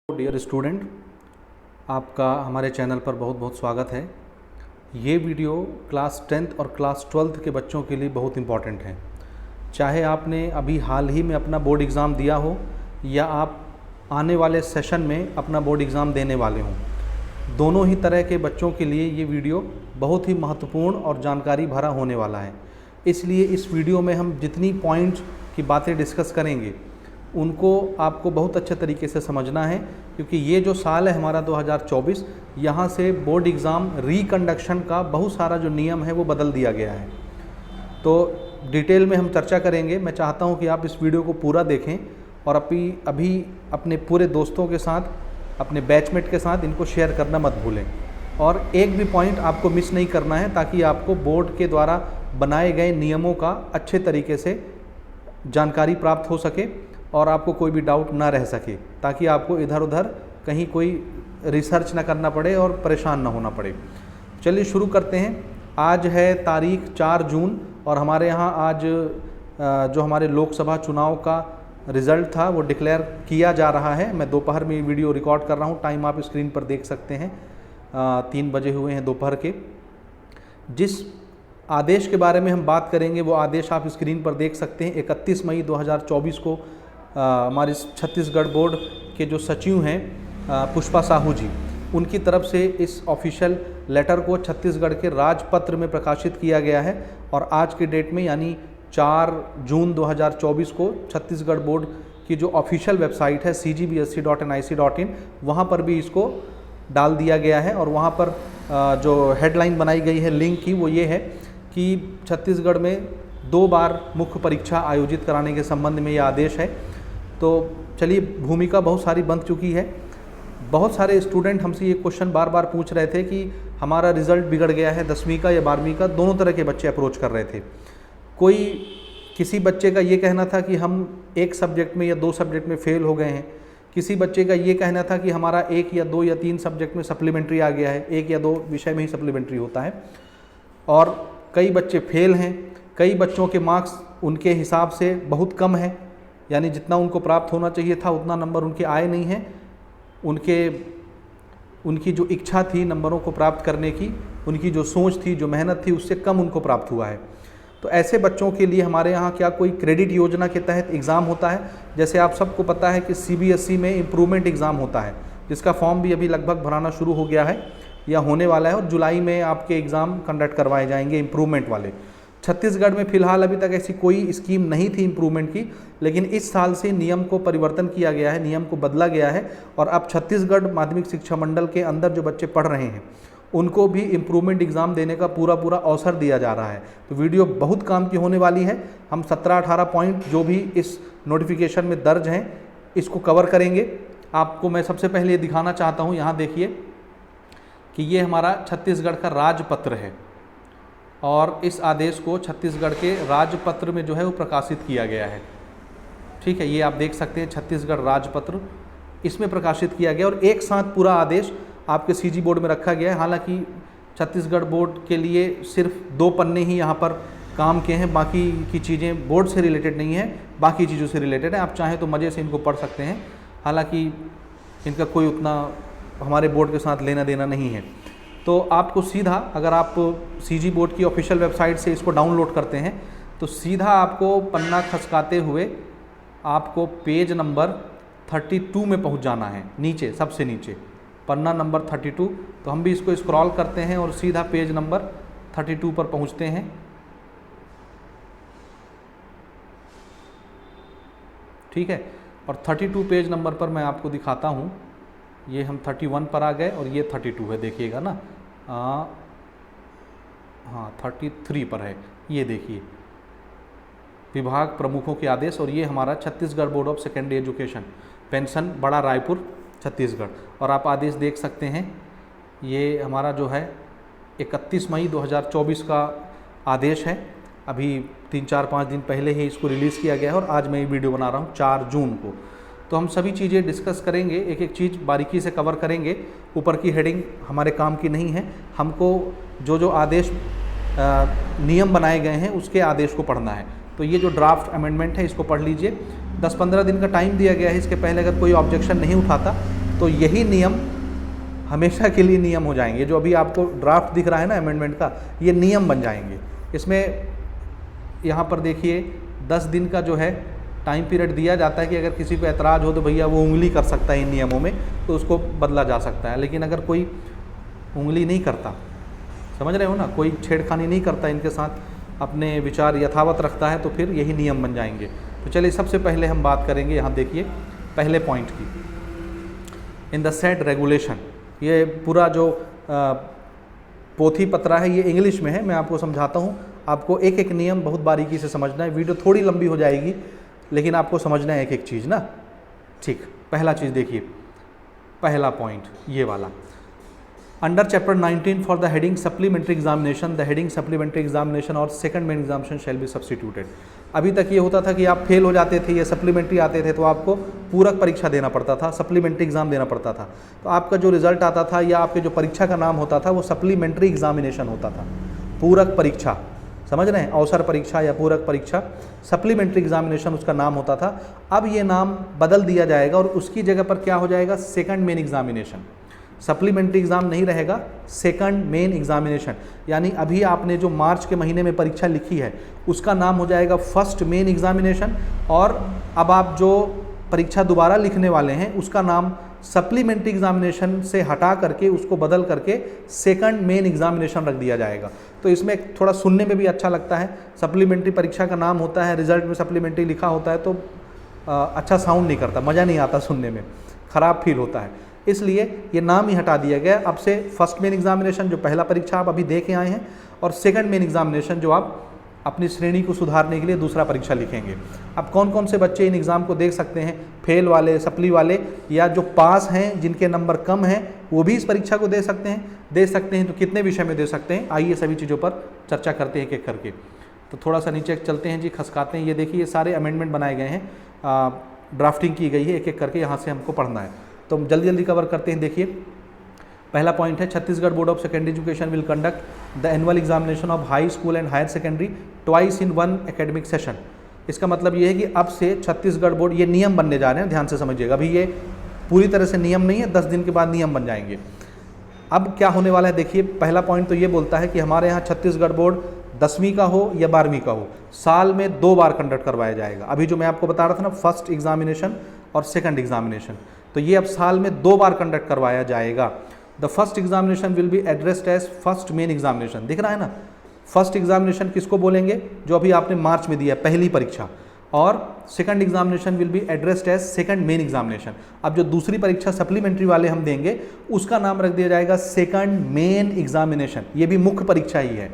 Dear student, आपका हमारे channel पर बहुत बहुत स्वागत है। ये वीडियो क्लास 10th और क्लास 12th के बच्चों के लिए बहुत इम्पॉर्टेंट है। चाहे आपने अभी हाल ही में अपना बोर्ड एग्ज़ाम दिया हो या आप आने वाले सेशन में अपना बोर्ड एग्ज़ाम देने वाले हों, दोनों ही तरह के बच्चों के लिए ये वीडियो बहुत ही महत्वपूर्ण और जानकारी भरा होने वाला है। इसलिए इस वीडियो में हम जितनी पॉइंट्स की बातें डिस्कस करेंगे उनको आपको बहुत अच्छे तरीके से समझना है, क्योंकि ये जो साल है हमारा 2024, यहाँ से बोर्ड एग्ज़ाम रिकंडक्शन का बहुत सारा जो नियम है वो बदल दिया गया है। तो डिटेल में हम चर्चा करेंगे। मैं चाहता हूँ कि आप इस वीडियो को पूरा देखें और अभी अपने पूरे दोस्तों के साथ, अपने बैचमेट के साथ इनको शेयर करना मत भूलें। और एक भी पॉइंट आपको मिस नहीं करना है, ताकि आपको बोर्ड के द्वारा बनाए गए नियमों का अच्छे तरीके से जानकारी प्राप्त हो सके और आपको कोई भी डाउट ना रह सके, ताकि आपको इधर उधर कहीं कोई रिसर्च ना करना पड़े और परेशान ना होना पड़े। चलिए शुरू करते हैं। आज है तारीख 4 जून और हमारे यहाँ आज जो हमारे लोकसभा चुनाव का रिज़ल्ट था वो डिक्लेयर किया जा रहा है। मैं दोपहर में ये वीडियो रिकॉर्ड कर रहा हूँ। टाइम आप स्क्रीन पर देख सकते हैं, 3 बजे हुए हैं दोपहर के। जिस आदेश के बारे में हम बात करेंगे वो आदेश आप स्क्रीन पर देख सकते हैं। 31 मई 2024 को हमारे छत्तीसगढ़ बोर्ड के जो सचिव हैं पुष्पा साहू जी, उनकी तरफ से इस ऑफिशियल लेटर को छत्तीसगढ़ के राजपत्र में प्रकाशित किया गया है। और आज की डेट में यानी 4 जून 2024 को छत्तीसगढ़ बोर्ड की जो ऑफिशियल वेबसाइट है cgbsc.nic.in, वहाँ पर भी इसको डाल दिया गया है। और वहाँ पर जो हेडलाइन बनाई गई है लिंक की वो ये है कि छत्तीसगढ़ में 2 बार मुख्य परीक्षा आयोजित कराने के संबंध में ये आदेश है। तो चलिए, भूमिका बहुत सारी बन चुकी है। बहुत सारे स्टूडेंट हमसे ये क्वेश्चन बार बार पूछ रहे थे कि हमारा रिज़ल्ट बिगड़ गया है 10वीं का या 12वीं का। दोनों तरह के बच्चे अप्रोच कर रहे थे। किसी बच्चे का ये कहना था कि हम एक सब्जेक्ट में या 2 सब्जेक्ट में फ़ेल हो गए हैं। किसी बच्चे का ये कहना था कि हमारा 1 या 2 या 3 सब्जेक्ट में सप्लीमेंट्री आ गया है, 1 या 2 विषय में ही सप्लीमेंट्री होता है। और कई बच्चे फेल हैं। कई बच्चों के मार्क्स उनके हिसाब से बहुत कम है, यानी जितना उनको प्राप्त होना चाहिए था उतना नंबर उनके आए नहीं हैं। उनकी जो इच्छा थी नंबरों को प्राप्त करने की, उनकी जो सोच थी, जो मेहनत थी, उससे कम उनको प्राप्त हुआ है। तो ऐसे बच्चों के लिए हमारे यहाँ क्या कोई क्रेडिट योजना के तहत एग्ज़ाम होता है। जैसे आप सबको पता है कि CBSE में इम्प्रूवमेंट एग्ज़ाम होता है, जिसका फॉर्म भी अभी लगभग भराना शुरू हो गया है या होने वाला है, और जुलाई में आपके एग्ज़ाम कंडक्ट करवाए जाएंगे इम्प्रूवमेंट वाले। छत्तीसगढ़ में फ़िलहाल अभी तक ऐसी कोई स्कीम नहीं थी इम्प्रूवमेंट की, लेकिन इस साल से नियम को परिवर्तन किया गया है, नियम को बदला गया है। और अब छत्तीसगढ़ माध्यमिक शिक्षा मंडल के अंदर जो बच्चे पढ़ रहे हैं उनको भी इम्प्रूवमेंट एग्ज़ाम देने का पूरा अवसर दिया जा रहा है। तो वीडियो बहुत काम की होने वाली है। हम 17-18 पॉइंट जो भी इस नोटिफिकेशन में दर्ज हैं इसको कवर करेंगे। आपको मैं सबसे पहले ये दिखाना चाहता हूँ, यहाँ देखिए कि ये हमारा छत्तीसगढ़ का राजपत्र है और इस आदेश को छत्तीसगढ़ के राजपत्र में जो है वो प्रकाशित किया गया है। ठीक है, ये आप देख सकते हैं छत्तीसगढ़ राजपत्र, इसमें प्रकाशित किया गया और एक साथ पूरा आदेश आपके CG बोर्ड में रखा गया है। हालांकि छत्तीसगढ़ बोर्ड के लिए सिर्फ 2 पन्ने ही यहाँ पर काम के हैं, बाकी की चीज़ें बोर्ड से रिलेटेड नहीं है, बाकी चीज़ों से रिलेटेड है। आप चाहें तो मज़े से इनको पढ़ सकते हैं। हालांकि इनका कोई उतना हमारे बोर्ड के साथ लेना देना नहीं है। तो आपको सीधा, अगर आप CG बोर्ड की ऑफिशियल वेबसाइट से इसको डाउनलोड करते हैं तो सीधा आपको पन्ना खसकाते हुए आपको पेज नंबर 32 में पहुंच जाना है। नीचे, सबसे नीचे पन्ना नंबर 32। तो हम भी इसको स्क्रॉल करते हैं और सीधा पेज नंबर 32 पर पहुंचते हैं। ठीक है, और 32 पेज नंबर पर मैं आपको दिखाता हूं। ये हम 31 पर आ गए और ये 32 है, देखिएगा ना। हाँ, 33 पर है, ये देखिए, विभाग प्रमुखों के आदेश। और ये हमारा Chhattisgarh board of secondary education, pension, बड़ा रायपुर, छत्तीसगढ़। और आप आदेश देख सकते हैं, ये हमारा जो है 31 मई 2024 का आदेश है। अभी 3-4-5 दिन पहले ही इसको रिलीज़ किया गया है और आज मैं ये वीडियो बना रहा हूँ 4 जून को। तो हम सभी चीज़ें डिस्कस करेंगे, एक एक चीज़ बारीकी से कवर करेंगे। ऊपर की हेडिंग हमारे काम की नहीं है, हमको जो आदेश नियम बनाए गए हैं उसके आदेश को पढ़ना है। तो ये जो ड्राफ्ट अमेंडमेंट है इसको पढ़ लीजिए। 10-15 दिन का टाइम दिया गया है। इसके पहले अगर कोई ऑब्जेक्शन नहीं उठाता तो यही नियम हमेशा के लिए नियम हो जाएंगे। जो अभी आपको ड्राफ्ट दिख रहा है ना अमेंडमेंट का, ये नियम बन जाएंगे। इसमें यहाँ पर देखिए 10 दिन का जो है टाइम पीरियड दिया जाता है कि अगर किसी को ऐतराज़ हो तो भैया वो उंगली कर सकता है इन नियमों में, तो उसको बदला जा सकता है। लेकिन अगर कोई उंगली नहीं करता, समझ रहे हो ना, कोई छेड़खानी नहीं करता इनके साथ, अपने विचार यथावत रखता है, तो फिर यही नियम बन जाएंगे। तो चलिए सबसे पहले हम बात करेंगे, यहाँ देखिए पहले पॉइंट की, इन द सेड रेगुलेशन। ये पूरा जो पोथी पत्रा है ये इंग्लिश में है, मैं आपको समझाता हूँ। आपको एक एक नियम बहुत बारीकी से समझना है। वीडियो थोड़ी लंबी हो जाएगी लेकिन आपको समझना है एक एक चीज़ ना। ठीक, पहला चीज़ देखिए, पहला पॉइंट ये वाला, under chapter 19 for the heading supplementary examination, the heading supplementary examination और second main examination shall be substituted. अभी तक ये होता था कि आप फेल हो जाते थे, ये सप्लीमेंट्री आते थे तो आपको पूरक परीक्षा देना पड़ता था, सप्लीमेंट्री एग्जाम देना पड़ता था। तो आपका जो रिजल्ट आता था या आपके जो परीक्षा का नाम होता था वो सप्लीमेंट्री एग्जामिनेशन होता था, पूरक परीक्षा, समझ रहे हैं, अवसर परीक्षा या पूरक परीक्षा, सप्लीमेंट्री एग्जामिनेशन उसका नाम होता था। अब ये नाम बदल दिया जाएगा और उसकी जगह पर क्या हो जाएगा, second main examination. Supplementary exam नहीं रहेगा, सेकंड मेन एग्जामिनेशन। यानी अभी आपने जो मार्च के महीने में परीक्षा लिखी है उसका नाम हो जाएगा फर्स्ट मेन एग्जामिनेशन, और अब आप जो परीक्षा दोबारा लिखने वाले हैं उसका नाम सप्लीमेंट्री एग्जामिनेशन से हटा करके उसको बदल करके सेकंड मेन एग्जामिनेशन रख दिया जाएगा। तो इसमें थोड़ा सुनने में भी अच्छा लगता है, सप्लीमेंट्री परीक्षा का नाम होता है, रिजल्ट में सप्लीमेंट्री लिखा होता है, तो अच्छा साउंड नहीं करता, मज़ा नहीं आता सुनने में, ख़राब फील होता है। इसलिए ये नाम ही हटा दिया गया। अब से फर्स्ट मेन एग्जामिनेशन जो पहला परीक्षा आप अभी दे के आए हैं, और सेकंड मेन एग्जामिनेशन जो आप अपनी श्रेणी को सुधारने के लिए दूसरा परीक्षा लिखेंगे। अब कौन कौन से बच्चे इन एग्ज़ाम को देख सकते हैं, फेल वाले, सप्ली वाले, या जो पास हैं जिनके नंबर कम हैं वो भी इस परीक्षा को दे सकते हैं। तो कितने विषय में दे सकते हैं, आइए सभी चीज़ों पर चर्चा करते हैं एक एक करके। तो थोड़ा सा नीचे चलते हैं जी, खसकाते हैं। ये देखिए ये सारे अमेंडमेंट बनाए गए हैं, ड्राफ्टिंग की गई है एक एक करके, यहाँ से हमको पढ़ना है तो हम जल्दी जल्दी कवर करते हैं। देखिए पहला पॉइंट है, Chhattisgarh board of secondary education will conduct the annual examination of high school and higher secondary twice in one academic session. इसका मतलब ये है कि अब से छत्तीसगढ़ बोर्ड, ये नियम बनने जा रहे हैं, ध्यान से समझिएगा, अभी ये पूरी तरह से नियम नहीं है, 10 दिन के बाद नियम बन जाएंगे। अब क्या होने वाला है देखिए, पहला पॉइंट तो ये बोलता है कि हमारे यहाँ छत्तीसगढ़ बोर्ड 10वीं का हो या 12वीं का हो, साल में 2 बार कंडक्ट करवाया जाएगा। अभी जो मैं आपको बता रहा था ना, फर्स्ट एग्जामिनेशन और सेकंड एग्जामिनेशन, तो ये अब साल में 2 बार कंडक्ट करवाया जाएगा। The first examination will be addressed as first main examination. दिख रहा है ना, फर्स्ट एग्जामिनेशन किसको बोलेंगे, जो अभी आपने मार्च में दिया पहली परीक्षा, और second examination will be addressed as second main examination. अब जो दूसरी परीक्षा सप्लीमेंट्री वाले हम देंगे उसका नाम रख दिया जाएगा सेकंड मेन एग्जामिनेशन। ये भी मुख्य परीक्षा ही है,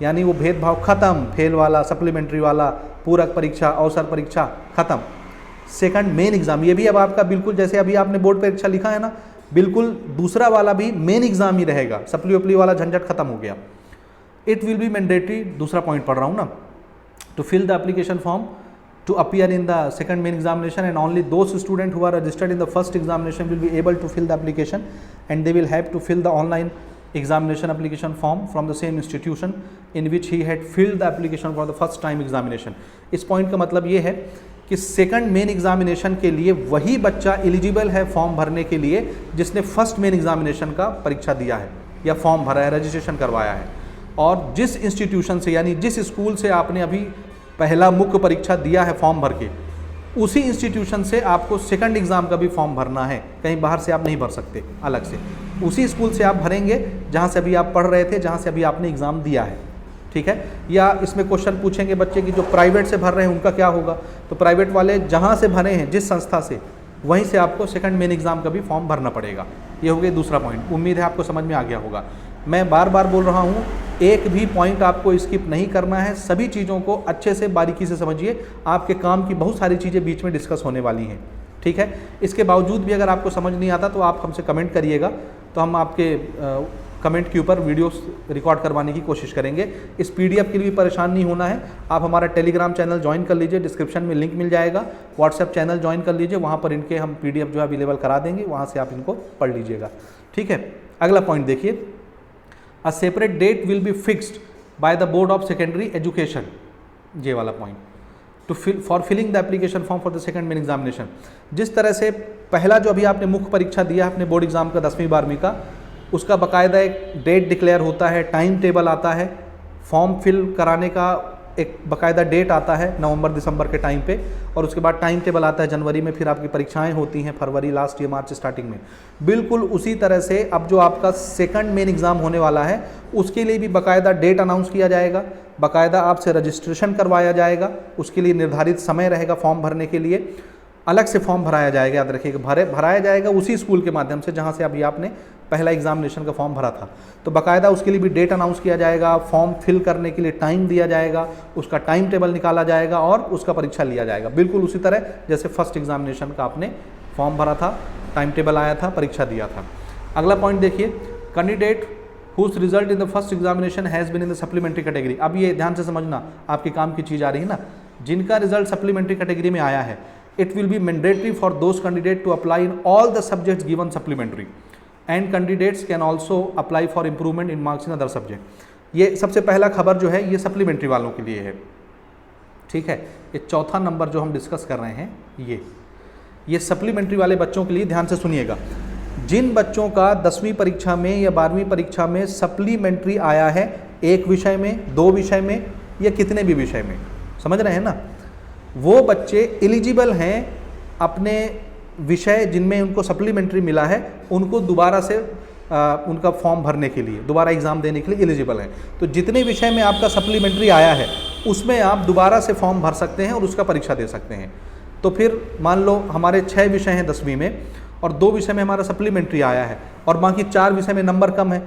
यानी वो भेदभाव खत्म, फेल वाला, सप्लीमेंट्री वाला, पूरक परीक्षा, अवसर परीक्षा खत्म, सेकंड मेन एग्जाम। ये भी अब आपका बिल्कुल जैसे अभी आपने बोर्ड परीक्षा लिखा है ना, बिल्कुल दूसरा वाला भी मेन एग्जाम ही रहेगा, सप्ली उपली वाला झंझट खत्म हो गया। इट विल बी मैंडेटरी, दूसरा पॉइंट पढ़ रहा हूँ ना, to fill the application form to appear in the second main examination, and only those students who are registered in the first examination will be able to fill the application, and they will have to fill the online examination application form from the same institution in which he had filled the application for the first time examination। इस point का मतलब ये है कि second main examination के लिए वही बच्चा एलिजिबल है फॉर्म भरने के लिए जिसने फर्स्ट मेन एग्जामिनेशन का परीक्षा दिया है या फॉर्म भरा है, रजिस्ट्रेशन करवाया है। और जिस इंस्टीट्यूशन से, यानी जिस स्कूल से आपने अभी पहला मुख्य परीक्षा दिया है फॉर्म भर के, उसी इंस्टीट्यूशन से आपको सेकंड एग्ज़ाम का भी फॉर्म भरना है, कहीं बाहर से आप नहीं भर सकते अलग से। उसी स्कूल से आप भरेंगे जहाँ से अभी आप पढ़ रहे थे, जहाँ से अभी आपने एग्ज़ाम दिया है, ठीक है। या इसमें क्वेश्चन पूछेंगे बच्चे कि जो प्राइवेट से भर रहे हैं उनका क्या होगा, तो प्राइवेट वाले जहाँ से भरे हैं जिस संस्था से, वहीं से आपको सेकंड मेन एग्ज़ाम का भी फॉर्म भरना पड़ेगा। ये हो गया दूसरा पॉइंट, उम्मीद है आपको समझ में आ गया होगा। मैं बार बार बोल रहा हूँ, एक भी पॉइंट आपको स्किप नहीं करना है, सभी चीज़ों को अच्छे से बारीकी से समझिए, आपके काम की बहुत सारी चीज़ें बीच में डिस्कस होने वाली हैं, ठीक है। इसके बावजूद भी अगर आपको समझ नहीं आता तो आप हमसे कमेंट करिएगा, तो हम आपके कमेंट के ऊपर वीडियोस रिकॉर्ड करवाने की कोशिश करेंगे। इस पीडीएफ के लिए भी परेशान नहीं होना है, आप हमारा टेलीग्राम चैनल ज्वाइन कर लीजिए, डिस्क्रिप्शन में लिंक मिल जाएगा, व्हाट्सएप चैनल ज्वाइन कर लीजिए, वहाँ पर इनके हम पीडीएफ जो है अवेलेबल करा देंगे, वहाँ से आप इनको पढ़ लीजिएगा, ठीक है। अगला पॉइंट देखिए, a separate date will be fixed by the board of secondary education, ये वाला point. To for filling the application form for the second main examination. जिस तरह से पहला जो अभी आपने मुख्य परीक्षा दिया है अपने बोर्ड एग्जाम का 10वीं 12वीं का, उसका बाकायदा एक डेट डिक्लेयर होता है, टाइम टेबल आता है, फॉर्म फिल कराने का एक बाकायदा डेट आता है नवंबर दिसंबर के टाइम पे, और उसके बाद टाइम टेबल आता है जनवरी में, फिर आपकी परीक्षाएं होती हैं फरवरी लास्ट या मार्च स्टार्टिंग में। बिल्कुल उसी तरह से अब जो आपका सेकंड मेन एग्ज़ाम होने वाला है उसके लिए भी बाकायदा डेट अनाउंस किया जाएगा, बाकायदा आपसे रजिस्ट्रेशन करवाया जाएगा, उसके लिए निर्धारित समय रहेगा फॉर्म भरने के लिए, अलग से फॉर्म भराया जाएगा। याद रखिएगा भराया जाएगा उसी स्कूल के माध्यम से जहाँ से अभी आपने पहला एग्जामिनेशन का फॉर्म भरा था। तो बाकायदा उसके लिए भी डेट अनाउंस किया जाएगा, फॉर्म फिल करने के लिए टाइम दिया जाएगा, उसका टाइम टेबल निकाला जाएगा और उसका परीक्षा लिया जाएगा। बिल्कुल उसी तरह जैसे फर्स्ट एग्जामिनेशन का आपने फॉर्म भरा था, टाइम टेबल आया था, परीक्षा दिया था। अगला पॉइंट देखिए, candidate whose result in the first examination has been in the supplementary category. अब ये ध्यान से समझना, आपके काम की चीज़ आ रही है ना, जिनका रिजल्ट सप्लीमेंट्री कैटेगरी में आया है, it will be mandatory for those candidates to apply in all the subjects given supplementary and candidates can also apply for improvement in marks in other subject। ये सबसे पहला खबर जो है ये सप्लीमेंट्री वालों के लिए है, ठीक है। ये चौथा नंबर जो हम डिस्कस कर रहे हैं ये सप्लीमेंट्री वाले बच्चों के लिए ध्यान से सुनिएगा। जिन बच्चों का 10वीं परीक्षा में या 12वीं परीक्षा में सप्लीमेंट्री आया है, एक विषय में, 2 विषय में या कितने भी विषय में, समझ रहे हैं ना, वो बच्चे एलिजिबल हैं अपने विषय जिनमें उनको सप्लीमेंट्री मिला है, उनको दोबारा से उनका फॉर्म भरने के लिए, दोबारा एग्ज़ाम देने के लिए एलिजिबल हैं। तो जितने विषय में आपका सप्लीमेंट्री आया है उसमें आप दोबारा से फॉर्म भर सकते हैं और उसका परीक्षा दे सकते हैं। तो फिर मान लो हमारे 6 विषय हैं 10वीं में और 2 विषय में हमारा सप्लीमेंट्री आया है और बाकी 4 विषय में नंबर कम है,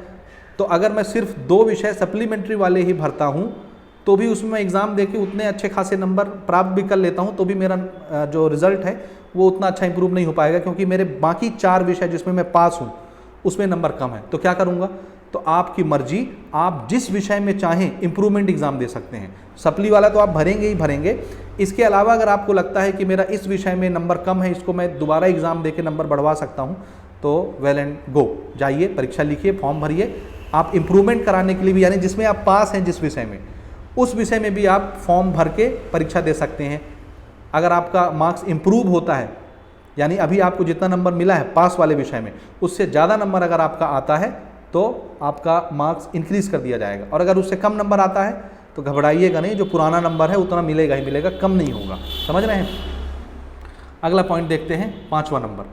तो अगर मैं सिर्फ 2 विषय सप्लीमेंट्री वाले ही भरता हूँ तो भी उसमें मैं एग्ज़ाम देके उतने अच्छे खासे नंबर प्राप्त भी कर लेता हूं, तो भी मेरा जो रिज़ल्ट है वो उतना अच्छा इंप्रूव नहीं हो पाएगा, क्योंकि मेरे बाकी 4 विषय जिसमें मैं पास हूं उसमें नंबर कम है। तो क्या करूंगा, तो आपकी मर्जी, आप जिस विषय में चाहें इम्प्रूवमेंट एग्ज़ाम दे सकते हैं। सप्ली वाला तो आप भरेंगे ही भरेंगे, इसके अलावा अगर आपको लगता है कि मेरा इस विषय में नंबर कम है, इसको मैं दोबारा एग्ज़ाम दे के नंबर बढ़वा सकता हूँ, तो वेल एंड गो, जाइए परीक्षा लिखिए, फॉर्म भरिए। आप इम्प्रूवमेंट कराने के लिए भी, यानी जिसमें आप पास हैं जिस विषय में, उस विषय में भी आप फॉर्म भर के परीक्षा दे सकते हैं। अगर आपका मार्क्स इम्प्रूव होता है, यानी अभी आपको जितना नंबर मिला है पास वाले विषय में उससे ज़्यादा नंबर अगर आपका आता है तो आपका मार्क्स इंक्रीज़ कर दिया जाएगा, और अगर उससे कम नंबर आता है तो घबराइएगा नहीं, जो पुराना नंबर है उतना मिलेगा ही मिलेगा, कम नहीं होगा। समझ रहे हैं। अगला पॉइंट देखते हैं, 5वां नंबर,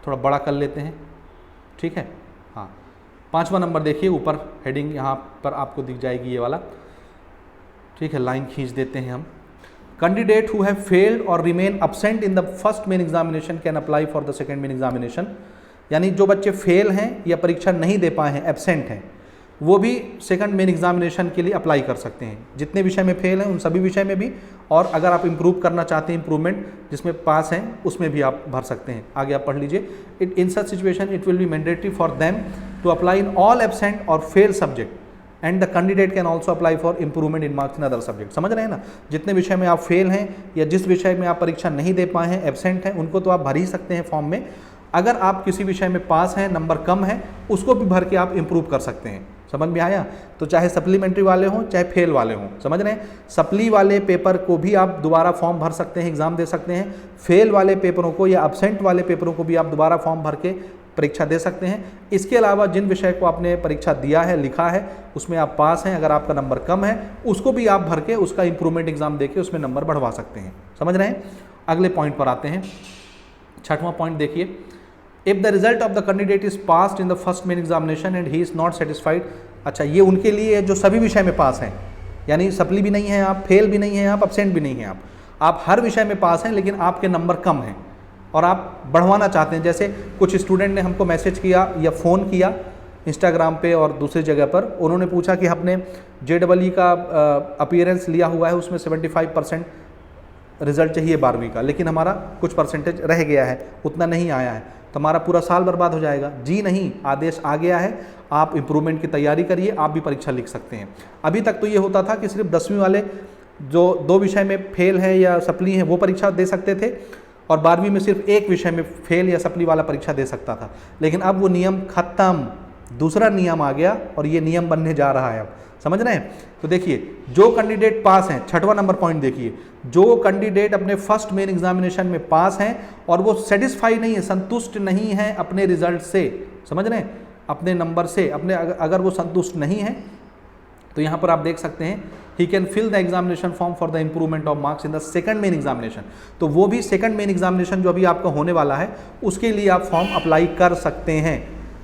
थोड़ा बड़ा कर लेते हैं, ठीक है। हाँ, 5वां नंबर देखिए, ऊपर हेडिंग यहाँ पर आपको दिख जाएगी ये वाला, ठीक है, लाइन खींच देते हैं हम। कैंडिडेट हु हैव फेल्ड और remain absent in the first main examination can apply for the second main examination. यानी जो बच्चे फेल हैं या परीक्षा नहीं दे पाए हैं, एब्सेंट हैं, वो भी सेकंड मेन एग्जामिनेशन के लिए अप्लाई कर सकते हैं। जितने विषय में फेल हैं उन सभी विषय में भी, और अगर आप इम्प्रूव करना चाहते हैं, इम्प्रूवमेंट जिसमें पास हैं उसमें भी आप भर सकते हैं। आगे आप पढ़ लीजिए, it in such situation it will be mandatory for them to apply in all absent और fail subject and the candidate can also apply for improvement in marks in other subject. समझ रहे हैं ना, जितने विषय में आप फेल हैं या जिस विषय में आप परीक्षा नहीं दे पाए हैं, एब्सेंट हैं, उनको तो आप भर ही सकते हैं फॉर्म में। अगर आप किसी विषय में पास हैं, नंबर कम है, उसको भी भर के आप इम्प्रूव कर सकते हैं। समझ में आया। तो चाहे सप्लीमेंट्री वाले हों चाहे फेल वाले हों, समझ रहे हैं। सप्ली वाले पेपर को भी आप दोबारा फॉर्म भर सकते हैं, एग्ज़ाम दे सकते हैं। फेल वाले पेपरों को या अब्सेंट वाले पेपरों को भी आप दोबारा फॉर्म भर के परीक्षा दे सकते हैं। इसके अलावा जिन विषय को आपने परीक्षा दिया है, लिखा है, उसमें आप पास हैं, अगर आपका नंबर कम है उसको भी आप भर के उसका इंप्रूवमेंट एग्जाम देके उसमें नंबर बढ़वा सकते हैं। समझ रहे हैं। अगले पॉइंट पर आते हैं। 6वां पॉइंट देखिए, if the result of the candidate is passed in the first main examination and he is not satisfied. अच्छा, ये उनके लिए है जो सभी विषय में पास हैं, यानी सप्ली भी नहीं है आप, फेल भी नहीं है आप, एब्सेंट भी नहीं है आप हर विषय में पास हैं, लेकिन आपके नंबर कम हैं और आप बढ़वाना चाहते हैं। जैसे कुछ स्टूडेंट ने हमको मैसेज किया या फ़ोन किया इंस्टाग्राम पे और दूसरी जगह पर, उन्होंने पूछा कि हमने JEE का अपीयरेंस लिया हुआ है, उसमें 75% रिज़ल्ट चाहिए 12वीं का, लेकिन हमारा कुछ परसेंटेज रह गया है, उतना नहीं आया है, तो हमारा पूरा साल बर्बाद हो जाएगा। जी नहीं, आदेश आ गया है, आप इम्प्रूवमेंट की तैयारी करिए, आप भी परीक्षा लिख सकते हैं। अभी तक तो ये होता था कि सिर्फ 10वीं वाले जो 2 विषय में फेल है या सप्ली हैं वो परीक्षा दे सकते थे, और 12वीं में सिर्फ एक विषय में फेल या सप्ली वाला परीक्षा दे सकता था। लेकिन अब वो नियम खत्म, दूसरा नियम आ गया और ये नियम बनने जा रहा है, अब समझ रहे हैं। तो देखिए जो कैंडिडेट पास हैं, 6वां नंबर पॉइंट देखिए, जो कैंडिडेट अपने फर्स्ट मेन एग्जामिनेशन में पास हैं और वो सेटिस्फाई नहीं है, संतुष्ट नहीं है अपने रिजल्ट से, समझ रहे हैं, अपने नंबर से, अपने अगर वो संतुष्ट नहीं है तो यहाँ पर आप देख सकते हैं he can fill the examination form for the improvement of marks in the second main examination. तो वो भी सेकंड मेन एग्जामिनेशन जो अभी आपका होने वाला है उसके लिए आप फॉर्म अप्लाई कर सकते हैं।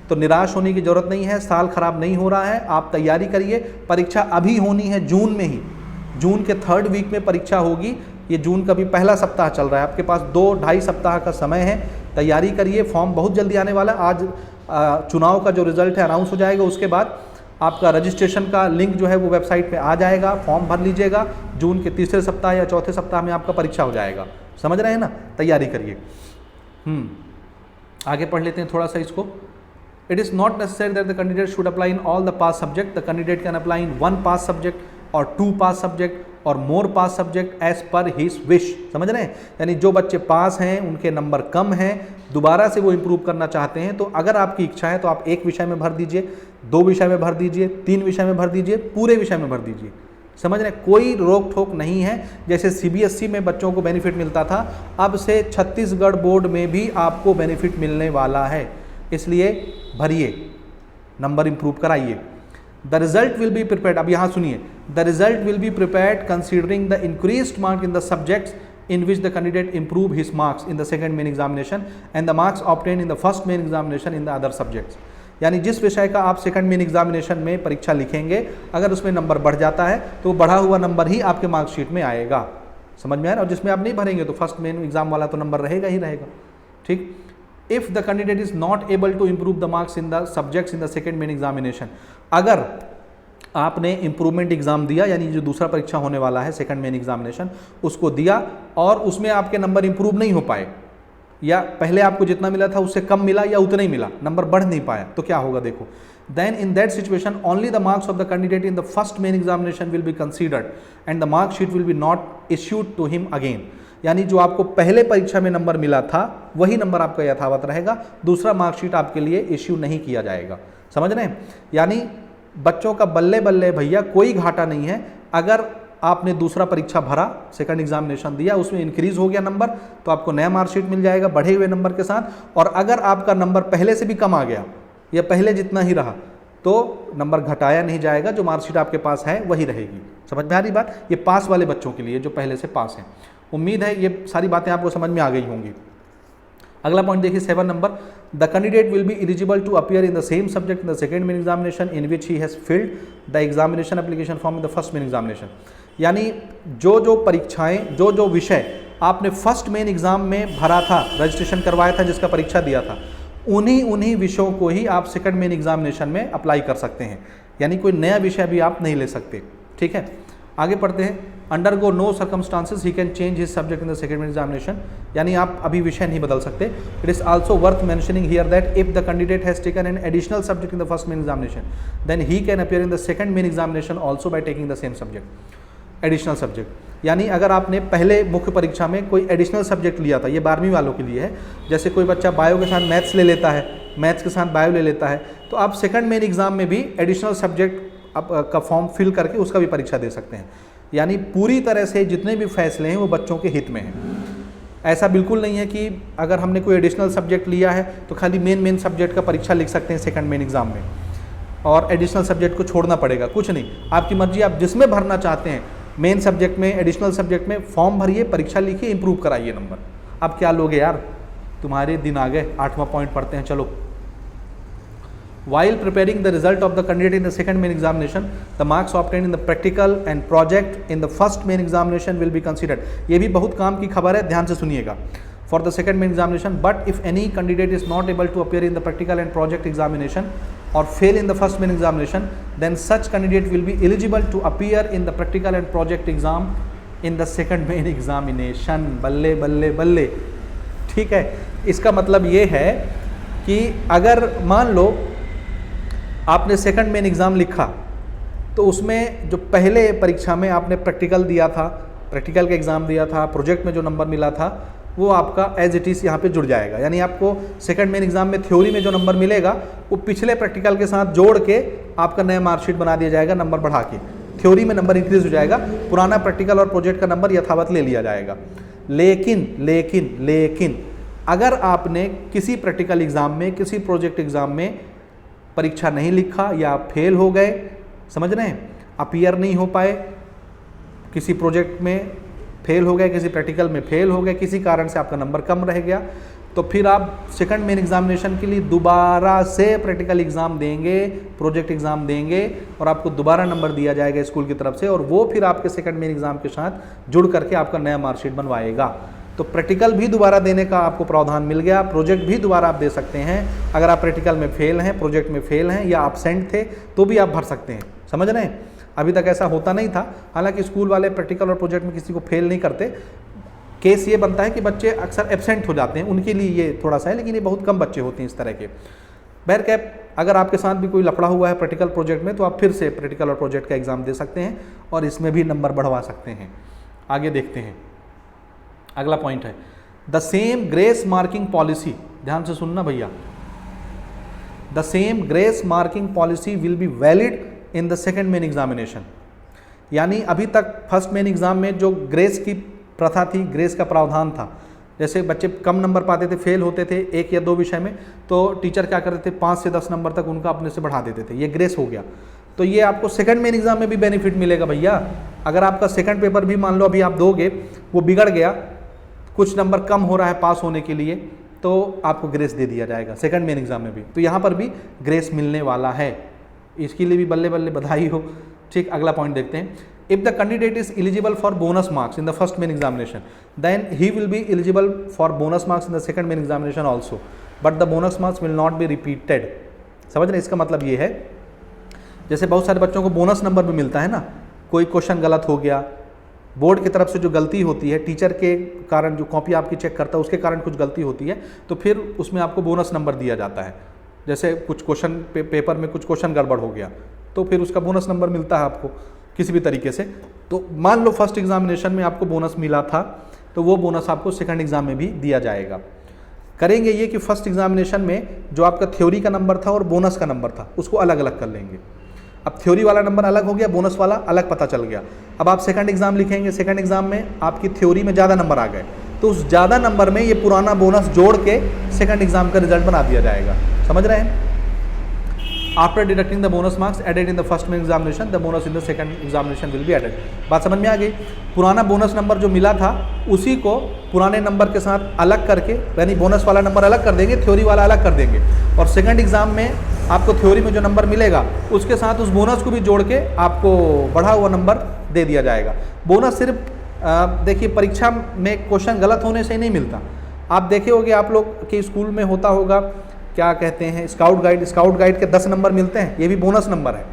तो निराश होने की जरूरत नहीं है, साल खराब नहीं हो रहा है, आप तैयारी करिए। परीक्षा अभी होनी है जून में ही, जून के 3rd वीक में परीक्षा होगी। ये जून का भी पहला सप्ताह चल रहा है, आपके पास 2-2.5 सप्ताह का समय है, तैयारी करिए। फॉर्म बहुत जल्दी आने वाला है, आज चुनाव का जो रिजल्ट है अनाउंस हो जाएगा, उसके बाद आपका रजिस्ट्रेशन का लिंक जो है वो वेबसाइट पे आ जाएगा, फॉर्म भर लीजिएगा। जून के 3रे सप्ताह या 4थे सप्ताह में आपका परीक्षा हो जाएगा, समझ रहे हैं ना, तैयारी करिए। आगे पढ़ लेते हैं थोड़ा सा इसको। It is not necessary that the candidate should apply in all the past subject. The candidate can apply in 1 past subject or 2 past subject or more past subject as per his wish. समझ रहे हैं, यानी जो बच्चे पास हैं उनके number कम हैं, दोबारा से वो इम्प्रूव करना चाहते हैं, तो अगर आपकी इच्छा है तो आप 1 विषय में भर दीजिए, 2 विषय में भर दीजिए, 3 विषय में भर दीजिए, पूरे विषय में भर दीजिए। समझ रहे हैं, कोई रोक ठोक नहीं है। जैसे CBSE में बच्चों को बेनिफिट मिलता था, अब से छत्तीसगढ़ बोर्ड में भी आपको बेनिफिट मिलने वाला है, इसलिए भरिए, नंबर इंप्रूव कराइए। The result will be prepared, अब यहाँ सुनिए, the result will be prepared considering the increased mark in the subjects in which the candidate improve his marks in the second main examination and the marks obtained in the first main examination in the other subjects। यानी जिस विषय का आप second main examination में परीक्षा लिखेंगे, अगर उसमें नंबर बढ़ जाता है तो बढ़ा हुआ नंबर ही आपके मार्कशीट में आएगा, समझ में आया। और जिसमें आप नहीं भरेंगे तो फर्स्ट मेन एग्जाम वाला तो नंबर रहेगा ही रहेगा, ठीक। If the candidate is not able to improve the marks in the subjects in the second main examination, अगर आपने इम्प्रूवमेंट एग्जाम दिया, यानी जो दूसरा परीक्षा होने वाला है सेकंड मेन एग्जामिनेशन, उसको दिया और उसमें आपके नंबर इंप्रूव नहीं हो पाए, या पहले आपको जितना मिला था उससे कम मिला या उतना ही मिला, नंबर बढ़ नहीं पाया, तो क्या होगा देखो। Then in that situation only the marks of the candidate in the first main examination will be considered and the marksheet will be not issued to him again. यानी जो आपको पहले परीक्षा में नंबर मिला था वही नंबर आपका यथावत रहेगा, दूसरा मार्कशीट आपके लिए इश्यू नहीं किया जाएगा, समझ रहे हैं। यानी बच्चों का बल्ले बल्ले भैया, कोई घाटा नहीं है। अगर आपने दूसरा परीक्षा भरा, सेकंड एग्जामिनेशन दिया, उसमें इंक्रीज हो गया नंबर, तो आपको नया मार्कशीट मिल जाएगा बढ़े हुए नंबर के साथ। और अगर आपका नंबर पहले से भी कम आ गया या पहले जितना ही रहा तो नंबर घटाया नहीं जाएगा, जो मार्कशीट आपके पास है वही रहेगी। समझ में आ रही बात, ये पास वाले बच्चों के लिए जो पहले से पास हैं। उम्मीद है ये सारी बातें आपको समझ में आ गई होंगी। अगला पॉइंट देखिए 7 number, the candidate will be eligible to appear in the same subject in the second main examination in which he has filled the examination application form in the first main examination. यानी जो जो परीक्षाएं, जो जो विषय आपने first main exam में भरा था, रजिस्ट्रेशन करवाया था, जिसका परीक्षा दिया था, उन्हीं विषयों को ही आप सेकंड मेन एग्जामिनेशन में अप्लाई कर सकते हैं। यानी कोई नया विषय भी आप नहीं ले सकते, ठीक है। आगे पढ़ते हैं, undergo no circumstances he can change his subject in the second main examination. यानी आप अभी विषय नहीं बदल सकते। It is also worth mentioning here that if the candidate has taken an additional subject in the first main examination then he can appear in the second main examination also by taking the same subject, additional subject. यानी अगर आपने पहले मुख्य परीक्षा में कोई additional subject लिया था, ये 12वीं वालों के लिए है, जैसे कोई बच्चा बायो के साथ मैथ्स ले लेता है, मैथ्स के साथ बायो ले लेता है, तो आप सेकंड मेन एग्जाम में भी एडिशनल सब्जेक्ट का फॉर्म फिल करके उसका भी परीक्षा दे सकते हैं। यानी पूरी तरह से जितने भी फैसले हैं वो बच्चों के हित में हैं। ऐसा बिल्कुल नहीं है कि अगर हमने कोई एडिशनल सब्जेक्ट लिया है तो खाली मेन सब्जेक्ट का परीक्षा लिख सकते हैं सेकंड मेन एग्जाम में और एडिशनल सब्जेक्ट को छोड़ना पड़ेगा, कुछ नहीं, आपकी मर्जी। आप जिसमें भरना चाहते हैं, मेन सब्जेक्ट में, एडिशनल सब्जेक्ट में, फॉर्म भरिए, परीक्षा लिखिए, इंप्रूव कराइए नंबर। अब क्या लोगे यार, तुम्हारे दिन आ गए। 8वां पॉइंट पढ़ते हैं, चलो। While preparing the result of the candidate in the second main examination, the marks obtained in the practical and project in the first main examination will be considered। ये भी बहुत काम की खबर है, ध्यान से सुनिएगा। For the second main examination, but if any candidate is not able to appear in the practical and project examination or fail in the first main examination, then such candidate will be eligible to appear in the practical and project exam in the second main examination। बल्ले बल्ले बल्ले, ठीक है। इसका मतलब ये है कि अगर मान लो आपने सेकंड मेन एग्ज़ाम लिखा तो उसमें जो पहले परीक्षा में आपने प्रैक्टिकल दिया था, प्रैक्टिकल का एग्ज़ाम दिया था, प्रोजेक्ट में जो नंबर मिला था, वो आपका एज इट इज़ यहाँ पे जुड़ जाएगा। यानी आपको सेकंड मेन एग्जाम में थ्योरी में जो नंबर मिलेगा वो पिछले प्रैक्टिकल के साथ जोड़ के आपका नया मार्कशीट बना दिया जाएगा, नंबर बढ़ा के। थ्योरी में नंबर इंक्रीज हो जाएगा, पुराना प्रैक्टिकल और प्रोजेक्ट का नंबर यथावत ले लिया जाएगा। लेकिन अगर आपने किसी प्रैक्टिकल एग्जाम में, किसी प्रोजेक्ट एग्जाम में परीक्षा नहीं लिखा या आप फेल हो गए, समझ रहे हैं, अपीयर नहीं हो पाए, किसी प्रोजेक्ट में फेल हो गए, किसी प्रैक्टिकल में फेल हो गए, किसी कारण से आपका नंबर कम रह गया, तो फिर आप सेकंड मेन एग्जामिनेशन के लिए दोबारा से प्रैक्टिकल एग्जाम देंगे, प्रोजेक्ट एग्जाम देंगे और आपको दोबारा नंबर दिया जाएगा स्कूल की तरफ से, और वो फिर आपके सेकंड मेन एग्जाम के साथ जुड़ करके आपका नया मार्कशीट बनवाएगा। तो प्रैक्टिकल भी दोबारा देने का आपको प्रावधान मिल गया, प्रोजेक्ट भी दोबारा आप दे सकते हैं। अगर आप प्रैक्टिकल में फेल हैं, प्रोजेक्ट में फेल हैं या एब्सेंट थे तो भी आप भर सकते हैं, समझ रहे हैं। अभी तक ऐसा होता नहीं था, हालांकि स्कूल वाले प्रैक्टिकल और प्रोजेक्ट में किसी को फेल नहीं करते। केस ये बनता है कि बच्चे अक्सर एब्सेंट हो जाते हैं, उनके लिए ये थोड़ा सा है, लेकिन ये बहुत कम बच्चे होते हैं इस तरह के। बहरकैफ अगर आपके साथ भी कोई लफड़ा हुआ है प्रैक्टिकल प्रोजेक्ट में तो आप फिर से प्रैक्टिकल और प्रोजेक्ट का एग्ज़ाम दे सकते हैं और इसमें भी नंबर बढ़वा सकते हैं। आगे देखते हैं, अगला पॉइंट है the same grace marking policy. ध्यान से सुनना भैया, the same grace marking policy will be valid in the second main examination. यानी अभी तक फर्स्ट मेन एग्जाम में जो ग्रेस की प्रथा थी, ग्रेस का प्रावधान था, जैसे बच्चे कम नंबर पाते थे, फेल होते थे 1 या 2 विषय में, तो टीचर क्या करते थे 5 से 10 नंबर तक उनका अपने से बढ़ा देते थे, ये ग्रेस हो गया। तो ये आपको सेकंड मेन एग्जाम में भी बेनिफिट मिलेगा भैया। अगर आपका सेकंड पेपर भी मान लो अभी आप दोगे, वो बिगड़ गया, कुछ नंबर कम हो रहा है पास होने के लिए, तो आपको ग्रेस दे दिया जाएगा सेकंड मेन एग्जाम में भी। तो यहाँ पर भी ग्रेस मिलने वाला है, इसके लिए भी बल्ले बल्ले बधाई हो। ठीक, अगला पॉइंट देखते हैं। If the candidate is eligible for bonus marks in the first main examination then he will be eligible for bonus marks in the second main examination also, but the bonus marks will not be repeated. समझ रहे, इसका मतलब ये है, जैसे बहुत सारे बच्चों को बोनस नंबर भी मिलता है ना, कोई क्वेश्चन गलत हो गया, बोर्ड की तरफ से जो गलती होती है, टीचर के कारण जो कॉपी आपकी चेक करता है उसके कारण कुछ गलती होती है, तो फिर उसमें आपको बोनस नंबर दिया जाता है। जैसे कुछ क्वेश्चन पेपर में कुछ क्वेश्चन गड़बड़ हो गया तो फिर उसका बोनस नंबर मिलता है आपको किसी भी तरीके से। तो मान लो फर्स्ट एग्जामिनेशन में आपको बोनस मिला था, तो वो बोनस आपको सेकंड एग्जाम में भी दिया जाएगा। करेंगे ये कि फर्स्ट एग्जामिनेशन में जो आपका थ्योरी का नंबर था और बोनस का नंबर था उसको अलग अलग कर लेंगे। अब थ्योरी वाला नंबर अलग हो गया, बोनस वाला अलग पता चल गया। अब आप सेकंड एग्जाम लिखेंगे, सेकंड एग्जाम में आपकी थ्योरी में ज़्यादा नंबर आ गए, तो उस ज़्यादा नंबर में ये पुराना बोनस जोड़ के सेकंड एग्जाम का रिजल्ट बना दिया जाएगा। समझ रहे हैं। After deducting the bonus marks added in the first main examination the bonus in the second examination will be added. बात समझ में आ गई। पुराना बोनस नंबर जो मिला था उसी को पुराने नंबर के साथ अलग करके, यानी बोनस वाला नंबर अलग कर देंगे, थ्योरी वाला अलग कर देंगे, और सेकंड एग्जाम में आपको थ्योरी में जो नंबर मिलेगा उसके साथ उस बोनस को भी जोड़ के आपको बढ़ा हुआ नंबर दे दिया जाएगा। बोनस सिर्फ देखिए परीक्षा में क्वेश्चन गलत होने से नहीं मिलता। आप देखे होंगे, आप लोग के स्कूल में होता होगा, क्या कहते हैं, स्काउट गाइड के 10 नंबर मिलते हैं, ये भी बोनस नंबर है।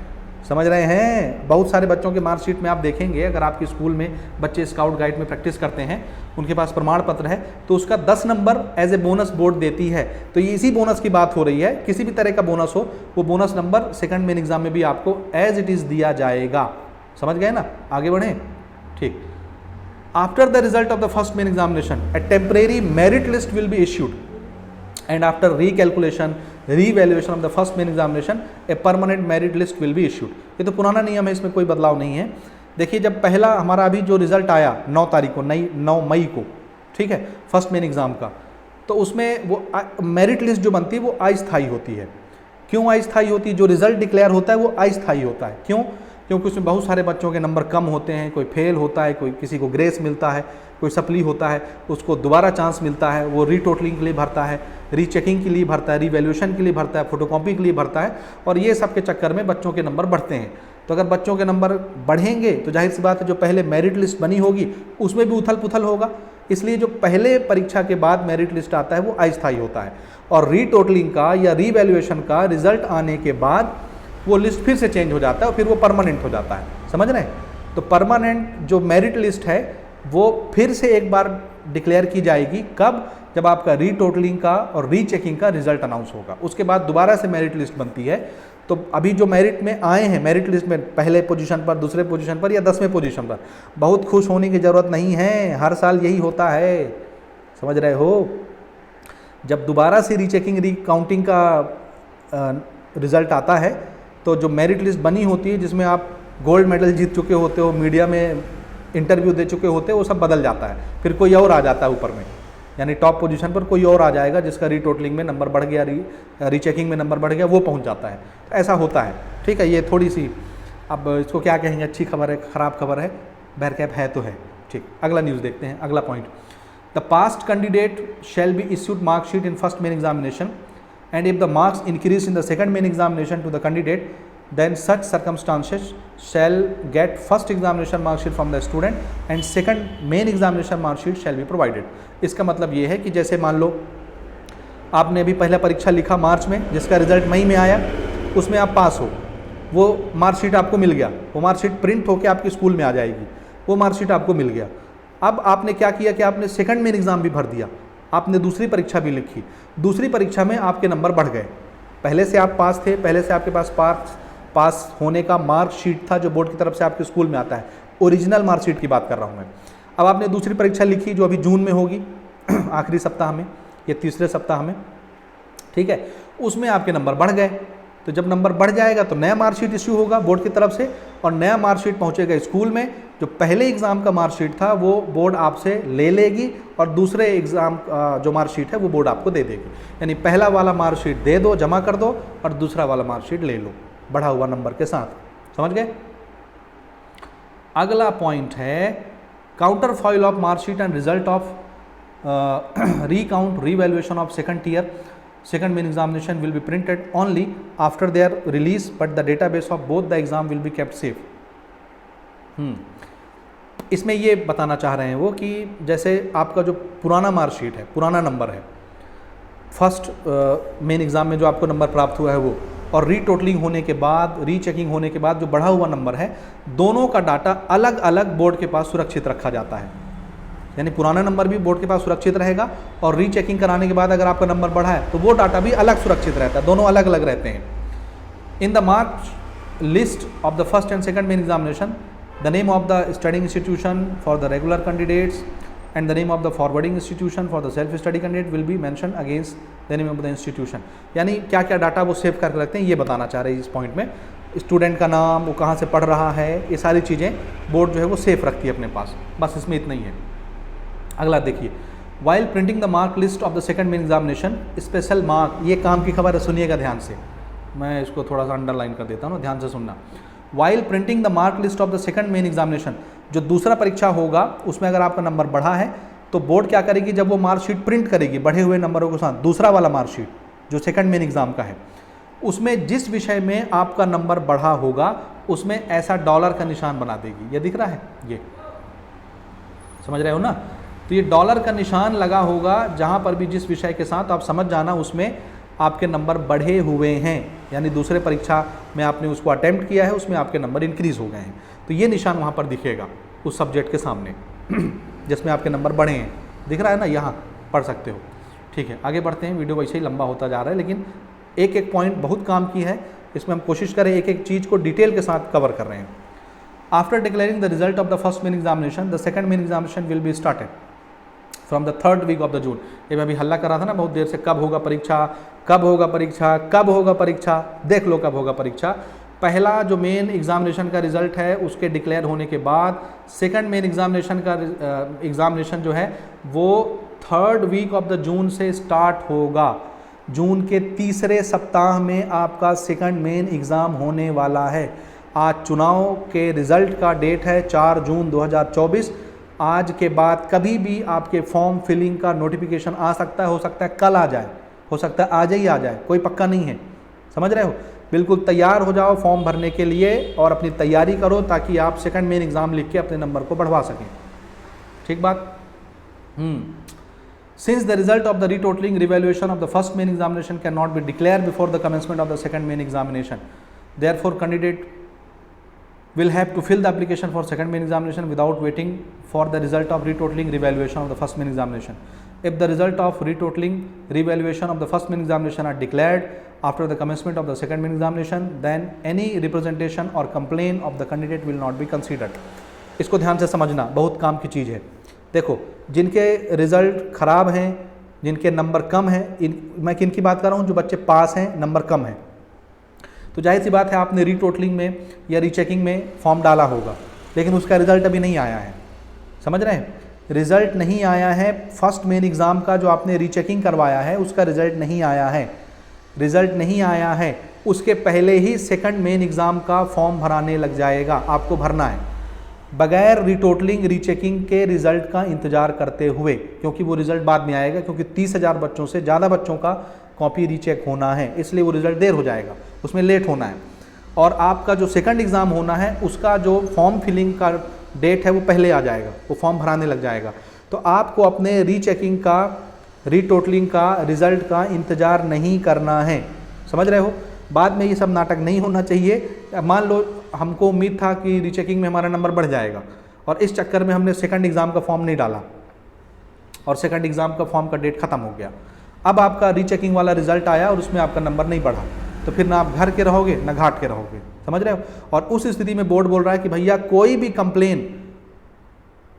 समझ रहे हैं। बहुत सारे बच्चों के मार्कशीट में आप देखेंगे, अगर आपके स्कूल में बच्चे स्काउट गाइड में प्रैक्टिस करते हैं, उनके पास प्रमाण पत्र है, तो उसका 10 number as a bonus board देती है। तो ये इसी बोनस की बात हो रही है। किसी भी तरह का बोनस हो, वो bonus number second main exam में भी आपको एज इट इज़ दिया जाएगा। समझ गए ना। आगे बढ़ें। ठीक। After the result of the first main examination A temporary merit list will be issued and after recalculation revaluation of the first main examination a permanent merit list will be issued। ये तो पुराना नियम है, इसमें कोई बदलाव नहीं है। देखिए, जब पहला हमारा अभी जो रिजल्ट आया 9 तारीख को, 9 मई को, ठीक है, फर्स्ट मेन एग्जाम का, तो उसमें वो मेरिट लिस्ट जो बनती है वो अस्थायी होती है। क्यों अस्थायी होती है? जो रिजल्ट डिक्लेयर होता है वो अस्थायी होता है। क्यों? क्योंकि उसमें बहुत सारे बच्चों के नंबर कम होते हैं, कोई फेल होता है, कोई किसी को ग्रेस मिलता है, कोई सप्ली होता है, उसको दोबारा चांस मिलता है, वो रीटोटलिंग के लिए भरता है, रीचेकिंग के लिए भरता है, रीवैल्यूएशन के लिए भरता है, फोटोकॉपी के लिए भरता है, और ये सब के चक्कर में बच्चों के नंबर बढ़ते हैं। तो अगर बच्चों के नंबर बढ़ेंगे तो जाहिर सी बात है जो पहले मेरिट लिस्ट बनी होगी उसमें भी उथल पुथल होगा। इसलिए जो पहले परीक्षा के बाद मेरिट लिस्ट आता है वो अस्थायी होता है, और रीटोटलिंग का या रीवैल्यूएशन का रिजल्ट आने के बाद वो लिस्ट फिर से चेंज हो जाता है और फिर वो परमानेंट हो जाता है। समझ रहे हैं। तो परमानेंट जो मेरिट लिस्ट है वो फिर से एक बार डिक्लेयर की जाएगी। कब? जब आपका रीटोटलिंग का और रीचेकिंग का रिजल्ट अनाउंस होगा, उसके बाद दोबारा से मेरिट लिस्ट बनती है। तो अभी जो मेरिट में आए हैं, मेरिट लिस्ट में पहले पोजीशन पर, दूसरे पोजीशन पर या 10वें पोजीशन पर, बहुत खुश होने की ज़रूरत नहीं है। हर साल यही होता है। समझ रहे हो? जब दोबारा से रीचेकिंग रीकाउंटिंग का रिज़ल्ट आता है तो जो मेरिट लिस्ट बनी होती है जिसमें आप गोल्ड मेडल जीत चुके होते हो, मीडिया में इंटरव्यू दे चुके होते हो, वो सब बदल जाता है, फिर कोई और आ जाता है ऊपर में, यानी टॉप पोजीशन पर कोई और आ जाएगा जिसका रीटोटलिंग में नंबर बढ़ गया, रीचेकिंग में नंबर बढ़ गया, वो पहुंच जाता है। तो ऐसा होता है, ठीक है। ये थोड़ी सी, अब इसको क्या कहेंगे, अच्छी खबर है, ख़राब खबर है, बहरकैफ है तो है, ठीक। अगला न्यूज़ देखते हैं, अगला point. The past candidate shall be issued marksheet in first main examination and if the marks increase in the second main examination to the candidate, then such circumstances shall get first examination mark sheet from the student and second main examination mark sheet shall be provided। इसका मतलब ये है कि जैसे मान लो आपने अभी पहला परीक्षा लिखा मार्च में, जिसका रिजल्ट मई में आया, उसमें आप पास हो, वो मार्कशीट आपको मिल गया, वो मार्कशीट प्रिंट होकर आपके स्कूल में आ जाएगी, वो मार्कशीट आपको मिल गया। अब आपने क्या किया कि आपने सेकंड मेन एग्ज़ाम भी भर दिया, आपने दूसरी परीक्षा भी लिखी, दूसरी परीक्षा में आपके नंबर बढ़ गए, पहले से आप पास थे, पहले से आपके पास पास होने का मार्कशीट था जो बोर्ड की तरफ से आपके स्कूल में आता है, ओरिजिनल मार्कशीट की बात कर रहा हूँ मैं। अब आपने दूसरी परीक्षा लिखी जो अभी जून में होगी, आखिरी सप्ताह में या तीसरे सप्ताह में, ठीक है, उसमें आपके नंबर बढ़ गए। तो जब नंबर बढ़ जाएगा तो नया मार्कशीट इश्यू होगा बोर्ड की तरफ से, और नया मार्कशीट पहुंचेगा स्कूल में। जो पहले एग्ज़ाम का मार्कशीट था वो बोर्ड आपसे ले लेगी और दूसरे एग्ज़ाम जो मार्कशीट है वो बोर्ड आपको दे देगी। यानी पहला वाला मार्कशीट दे दो, जमा कर दो, और दूसरा वाला मार्कशीट ले लो बढ़ा हुआ नंबर के साथ। समझ गए? अगला पॉइंट है counterfoil of marksheet and result of recount revaluation of second main examination will be printed only after their release, but the database of both the exam will be kept safe। इसमें ये बताना चाह रहे हैं वो कि जैसे आपका जो पुराना मार्कशीट है, पुराना नंबर है, फर्स्ट मेन एग्ज़ाम में जो आपको नंबर प्राप्त हुआ है वो, और रीटोटलिंग होने के बाद, रीचेकिंग होने के बाद जो बढ़ा हुआ नंबर है, दोनों का डाटा अलग अलग बोर्ड के पास सुरक्षित रखा जाता है। यानी पुराना नंबर भी बोर्ड के पास सुरक्षित रहेगा, और रीचेकिंग कराने के बाद अगर आपका नंबर बढ़ा है तो वो डाटा भी अलग सुरक्षित रहता है, दोनों अलग अलग रहते हैं। In the mark list of the first and second main examination, the name of the studying institution for the regular candidates and the name of the forwarding institution for the self study candidate will be mention against the name of the institution. यानी क्या क्या data वो save करके रखते हैं ये बताना चाह रहे हैं इस पॉइंट में। स्टूडेंट का नाम, वो कहाँ से पढ़ रहा है, ये सारी चीज़ें बोर्ड जो है वो सेफ रखती है अपने पास। बस इसमें इतना ही है। अगला देखिए, while printing the mark list of the second main examination special mark, ये काम की खबर है, सुनिएगा ध्यान से, मैं इसको थोड़ा सा अंडरलाइन कर देता हूँ, ध्यान से सुनना। While printing the mark list of the second main examination, जो दूसरा परीक्षा होगा उसमें अगर आपका नंबर बढ़ा है तो बोर्ड क्या करेगी, जब वो मार्कशीट प्रिंट करेगी बढ़े हुए नंबरों के साथ, दूसरा वाला मार्कशीट जो सेकंड मेन एग्जाम का है, उसमें जिस विषय में आपका नंबर बढ़ा होगा उसमें ऐसा डॉलर का निशान बना देगी। ये दिख रहा है, ये समझ रहे हो ना? तो ये डॉलर का निशान लगा होगा जहाँ पर भी जिस विषय के साथ, आप समझ जाना उसमें आपके नंबर बढ़े हुए हैं, यानी दूसरे परीक्षा में आपने उसको अटेम्प्ट किया है, उसमें आपके नंबर इंक्रीज़ हो गए हैं, तो ये निशान वहाँ पर दिखेगा उस सब्जेक्ट के सामने जिसमें आपके नंबर बढ़े हैं। दिख रहा है ना, यहाँ पढ़ सकते हो। ठीक है, आगे बढ़ते हैं, वीडियो वैसे ही लंबा होता जा रहा है, लेकिन एक एक पॉइंट बहुत काम की है, इसमें हम कोशिश करें एक एक चीज़ को डिटेल के साथ कवर कर रहे हैं। After declaring the result of the first main examination, the second main examination will be started from the third week of the June. ये मैं अभी हल्ला कर रहा था ना बहुत देर से, कब होगा परीक्षा, कब होगा परीक्षा, कब होगा परीक्षा, देख लो कब होगा परीक्षा। पहला जो मेन एग्जामिनेशन का रिजल्ट है उसके डिक्लेयर होने के बाद सेकंड मेन एग्जामिनेशन का एग्जामिनेशन जो है वो third week of the June से स्टार्ट होगा। जून के तीसरे सप्ताह में आपका सेकंड मेन एग्ज़ाम होने वाला है। आज चुनाव के रिज़ल्ट का डेट है 4 जून 2024। आज के बाद कभी भी आपके फॉर्म फिलिंग का नोटिफिकेशन आ सकता है, हो सकता है कल आ जाए, हो सकता है आज ही आ जाए, कोई पक्का नहीं है। समझ रहे हो? बिल्कुल तैयार हो जाओ फॉर्म भरने के लिए और अपनी तैयारी करो ताकि आप सेकंड मेन एग्ज़ाम लिख के अपने नंबर को बढ़वा सकें। ठीक बात? Since the result of the retotaling revaluation of the first main examination cannot be declared before the commencement of the second main examination, therefore candidate will have to fill the application for second main examination without waiting for the result of retotaling revaluation of the first main examination. If the result of retotaling revaluation of the first main examination are declared after the commencement of the second main examination, then any representation or complaint of the candidate will not be considered. इसको ध्यान से समझना, बहुत काम की चीज़ है। देखो जिनके रिज़ल्ट ख़राब हैं, जिनके नंबर कम हैं, मैं किन की बात कर रहा हूँ, जो बच्चे पास हैं, नंबर कम है, तो जाहिर सी बात है आपने रीटोटलिंग में या रीचेकिंग में फॉर्म डाला होगा, लेकिन उसका रिज़ल्ट अभी नहीं आया है। समझ रहे हैं, रिज़ल्ट नहीं आया है। फर्स्ट मेन एग्ज़ाम का जो आपने रीचेकिंग करवाया है उसका रिज़ल्ट नहीं आया है, रिज़ल्ट नहीं आया है, उसके पहले ही सेकंड मेन एग्ज़ाम का फॉर्म भराने लग जाएगा, आपको भरना है बगैर रीटोटलिंग रीचेकिंग के रिज़ल्ट का इंतज़ार करते हुए, क्योंकि वो रिज़ल्ट बाद में आएगा, क्योंकि 30,000 बच्चों से ज़्यादा बच्चों का कॉपी रीचेक होना है, इसलिए वो रिज़ल्ट देर हो जाएगा, उसमें लेट होना है। और आपका जो सेकंड एग्ज़ाम होना है उसका जो फॉर्म फिलिंग का डेट है वो पहले आ जाएगा, वो फॉर्म भराने लग जाएगा। तो आपको अपने रीचेकिंग का, रीटोटलिंग का रिज़ल्ट का इंतज़ार नहीं करना है। समझ रहे हो, बाद में ये सब नाटक नहीं होना चाहिए। मान लो हमको उम्मीद था कि रीचेकिंग में हमारा नंबर बढ़ जाएगा और इस चक्कर में हमने सेकंड एग्ज़ाम का फॉर्म नहीं डाला और सेकंड एग्ज़ाम का फॉर्म का डेट ख़त्म हो गया। अब आपका रीचेकिंग वाला रिज़ल्ट आया और उसमें आपका नंबर नहीं बढ़ा, तो फिर ना आप घर के रहोगे ना घाट के रहोगे। समझ रहे हो, और उस स्थिति में बोर्ड बोल रहा है कि भैया कोई भी कंप्लेन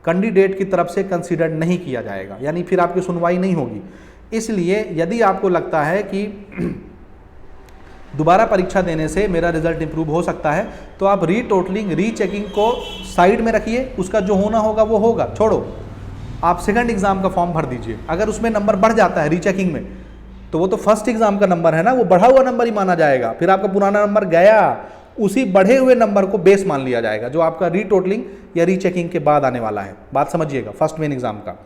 कैंडिडेट की तरफ से कंसीडर नहीं किया जाएगा, यानी फिर आपकी सुनवाई नहीं होगी। इसलिए यदि आपको लगता है कि दोबारा परीक्षा देने से मेरा रिजल्ट इंप्रूव हो सकता है, तो आप रीटोटलिंग रीचेकिंग को साइड में रखिए, उसका जो होना होगा वो होगा, छोड़ो। आप सेकंड एग्ज़ाम का फॉर्म भर दीजिए। अगर उसमें नंबर बढ़ जाता है रीचेकिंग में, तो वो तो फर्स्ट एग्ज़ाम का नंबर है ना, वो बढ़ा हुआ नंबर ही माना जाएगा। फिर आपका पुराना नंबर गया, उसी बढ़े हुए नंबर को बेस मान लिया जाएगा, जो आपका रीटोटलिंग या रीचेकिंग के बाद आने वाला है। बात समझिएगा, फर्स्ट मेन एग्ज़ाम का।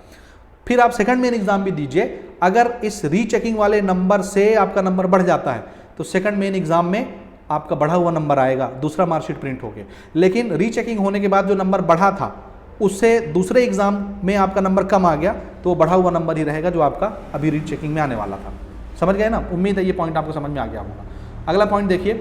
फिर आप सेकंड मेन एग्ज़ाम भी दीजिए। अगर इस रीचेकिंग वाले नंबर से आपका नंबर बढ़ जाता है, तो सेकंड मेन एग्ज़ाम में आपका बढ़ा हुआ नंबर आएगा, दूसरा मार्कशीट प्रिंट होके। लेकिन रीचेकिंग होने के बाद जो नंबर बढ़ा था, उससे दूसरे एग्ज़ाम में आपका नंबर कम आ गया, तो वो बढ़ा हुआ नंबर ही रहेगा जो आपका अभी रीचेकिंग में आने वाला था। समझ गए ना, उम्मीद है ये पॉइंट आपको समझ में आ गया होगा। अगला पॉइंट देखिए,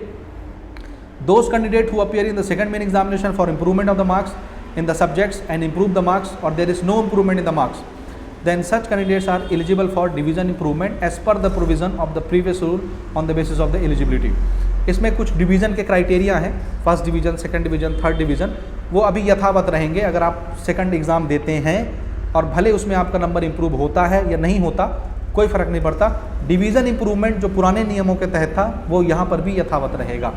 those candidate who appear in the second main examination for improvement of the marks in the subjects and improve the marks और there is no improvement in the marks, then such candidates are eligible for division improvement as per the provision of the previous rule on the basis of the eligibility। इसमें कुछ division के criteria हैं, first division, second division, third division, वो अभी यथावत रहेंगे। अगर आप सेकंड एग्ज़ाम देते हैं और भले उसमें आपका नंबर इंप्रूव होता है या नहीं होता, कोई फ़र्क नहीं पड़ता। डिवीज़न इंप्रूवमेंट जो पुराने नियमों के तहत था, वो यहाँ पर भी यथावत रहेगा।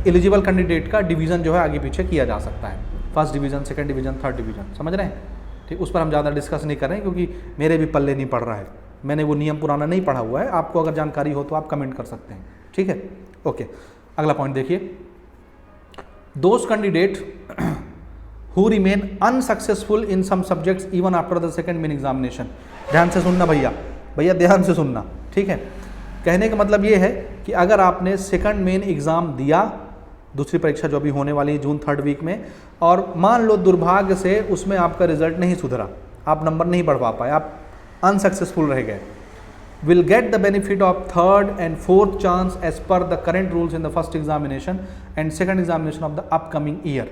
एलिजिबल कैंडिडेट का डिवीज़न जो है आगे पीछे किया जा सकता है, first division, second division, third division. समझ रहे हैं, ठीक। उस पर हम ज़्यादा डिस्कस नहीं कर रहे हैं, क्योंकि मेरे भी पल्ले नहीं पड़ रहा है, मैंने वो नियम पुराना नहीं पढ़ा हुआ है। आपको अगर जानकारी हो तो आप कमेंट कर सकते हैं, ठीक है, ओके। अगला पॉइंट देखिए, those candidate who remain unsuccessful in some subjects even after the second main examination. ध्यान से सुनना भैया, भैया ध्यान से सुनना, ठीक है। कहने का मतलब ये है कि अगर आपने सेकंड मेन एग्ज़ाम दिया, दूसरी परीक्षा जो अभी होने वाली है जून थर्ड वीक में, और मान लो दुर्भाग्य से उसमें आपका रिजल्ट नहीं सुधरा, आप नंबर नहीं बढ़वा पाए, आप अनसक्सेसफुल रह गए, will get the benefit of third and fourth chance as per the current rules in the first examination and second examination of the upcoming year.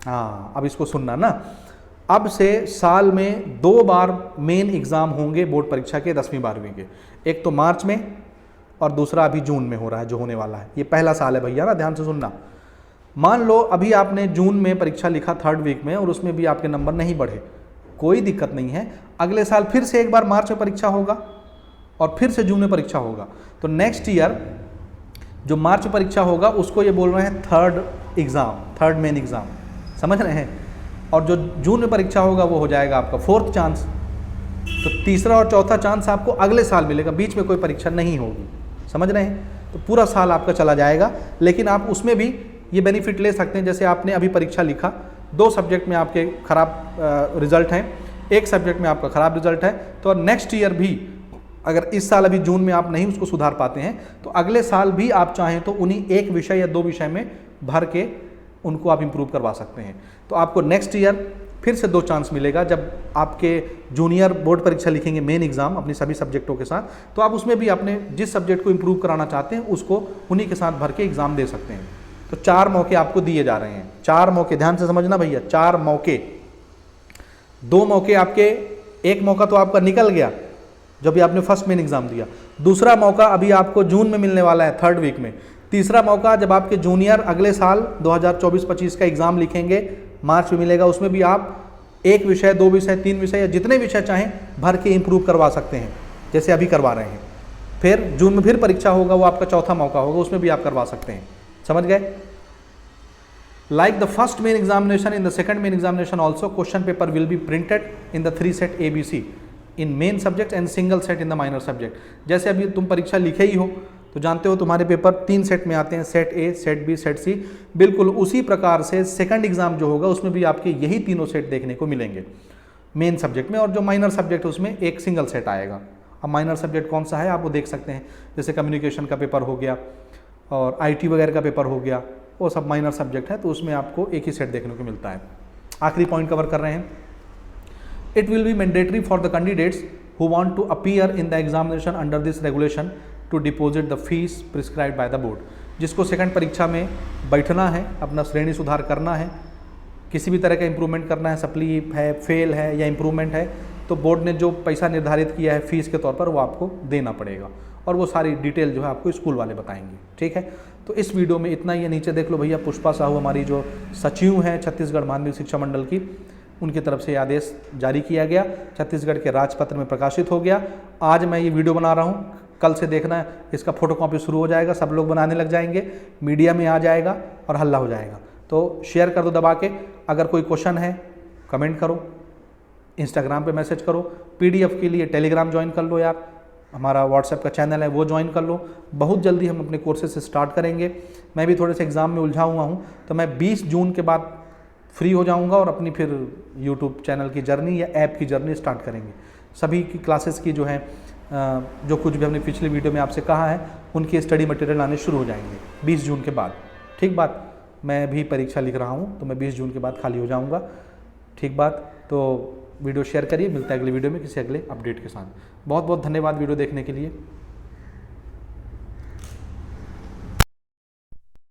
हाँ, अब इसको सुनना ना, अब से साल में 2 बार मेन एग्ज़ाम होंगे बोर्ड परीक्षा के 10वीं 12वीं के, एक तो मार्च में और दूसरा अभी जून में हो रहा है, जो होने वाला है। ये पहला साल है भैया ना, ध्यान से सुनना। मान लो अभी आपने जून में परीक्षा लिखा थर्ड वीक में और उसमें भी आपके नंबर नहीं बढ़े, कोई दिक्कत नहीं है। अगले साल फिर से एक बार मार्च में परीक्षा होगा और फिर से जून में परीक्षा होगा, तो नेक्स्ट ईयर जो मार्च में परीक्षा होगा उसको ये बोल रहे हैं third exam, third main exam. समझ रहे हैं, और जो जून में परीक्षा होगा वो हो जाएगा आपका फोर्थ चांस। तो तीसरा और चौथा चांस आपको अगले साल मिलेगा, बीच में कोई परीक्षा नहीं होगी। समझ रहे हैं, तो पूरा साल आपका चला जाएगा, लेकिन आप उसमें भी ये बेनिफिट ले सकते हैं। जैसे आपने अभी परीक्षा लिखा, 2 सब्जेक्ट में आपके खराब रिजल्ट हैं, एक सब्जेक्ट में आपका खराब रिजल्ट है, तो नेक्स्ट ईयर भी अगर इस साल अभी जून में आप नहीं उसको सुधार पाते हैं, तो अगले साल भी आप चाहें तो उन्हीं एक विषय या 2 विषय में भर के उनको आप इंप्रूव करवा सकते हैं। तो आपको नेक्स्ट ईयर फिर से 2 चांस मिलेगा। जब आपके जूनियर बोर्ड परीक्षा लिखेंगे मेन एग्ज़ाम अपनी सभी सब्जेक्टों के साथ, तो आप उसमें भी अपने जिस सब्जेक्ट को इंप्रूव कराना चाहते हैं उसको उन्हीं के साथ भर के एग्ज़ाम दे सकते हैं। तो 4 मौके आपको दिए जा रहे हैं, 4 मौके, ध्यान से समझना भैया, 4 मौके। 2 मौके आपके, एक मौका तो आपका निकल गया जब भी आपने फर्स्ट मेन एग्ज़ाम दिया, दूसरा मौका अभी आपको जून में मिलने वाला है थर्ड वीक में, तीसरा मौका जब आपके जूनियर अगले साल 2024-25 का एग्ज़ाम लिखेंगे मार्च में मिलेगा, उसमें भी आप 1 विषय, 2 विषय, 3 विषय या जितने विषय चाहें भर के इम्प्रूव करवा सकते हैं, जैसे अभी करवा रहे हैं। फिर जून में फिर परीक्षा होगा, वो आपका चौथा मौका होगा, उसमें भी आप करवा सकते हैं। समझ गए? Like the first main examination, in the second main examination also question paper will be printed in the 3 set ABC in main subject and single set in the minor subject। जैसे अभी तुम परीक्षा लिखे ही हो तो जानते हो तुम्हारे पेपर 3 सेट में आते हैं, set A, set B, set C. बिल्कुल उसी प्रकार से सेकंड एग्जाम जो होगा उसमें भी आपके यही तीनों सेट देखने को मिलेंगे मेन सब्जेक्ट में, और जो माइनर सब्जेक्ट है उसमें एक सिंगल सेट आएगा। अब माइनर सब्जेक्ट कौन सा है आप वो देख सकते हैं, जैसे कम्युनिकेशन का पेपर हो गया और IT वगैरह का पेपर हो गया, वो सब माइनर सब्जेक्ट है, तो उसमें आपको एक ही सेट देखने को मिलता है। आखिरी पॉइंट कवर कर रहे हैं। It will be mandatory for the candidates who want to appear in the examination under this regulation to deposit the fees prescribed by the board. जिसको सेकंड परीक्षा में बैठना है, अपना श्रेणी सुधार करना है, किसी भी तरह का इंप्रूवमेंट करना है, सप्ली है, फेल है या इंप्रूवमेंट है, तो बोर्ड ने जो पैसा निर्धारित किया है फीस के तौर पर वो आपको देना पड़ेगा, और वो सारी डिटेल जो है आपको स्कूल वाले बताएंगे। ठीक है, तो इस वीडियो में इतना ही है। नीचे देख लो भैया, पुष्पा साहू हमारी जो सचिव हैं छत्तीसगढ़ माध्यमिक शिक्षा मंडल की, उनकी तरफ से आदेश जारी किया गया, छत्तीसगढ़ के राजपत्र में प्रकाशित हो गया। आज मैं ये वीडियो बना रहा हूँ, कल से देखना है इसका फोटोकॉपी शुरू हो जाएगा, सब लोग बनाने लग जाएंगे, मीडिया में आ जाएगा और हल्ला हो जाएगा। तो शेयर कर दो दबा के। अगर कोई क्वेश्चन है कमेंट करो, इंस्टाग्राम पे मैसेज करो, PDF के लिए टेलीग्राम ज्वाइन कर लो यार, हमारा व्हाट्सएप का चैनल है वो ज्वाइन कर लो। बहुत जल्दी हम अपने कोर्सेज स्टार्ट करेंगे। मैं भी थोड़े से एग्ज़ाम में उलझा हुआ हूँ, तो मैं 20 जून के बाद फ्री हो जाऊँगा और अपनी फिर यूट्यूब चैनल की जर्नी या ऐप की जर्नी स्टार्ट करेंगे। सभी की क्लासेस की जो है जो कुछ भी हमने पिछले वीडियो में आपसे कहा है उनकी स्टडी मटेरियल आने शुरू हो जाएंगे 20 जून के बाद। ठीक बात, मैं भी परीक्षा लिख रहा हूँ तो मैं 20 जून के बाद खाली हो जाऊँगा। ठीक बात, तो वीडियो शेयर करिए। मिलता है अगले वीडियो में किसी अगले अपडेट के साथ। बहुत बहुत धन्यवाद वीडियो देखने के लिए।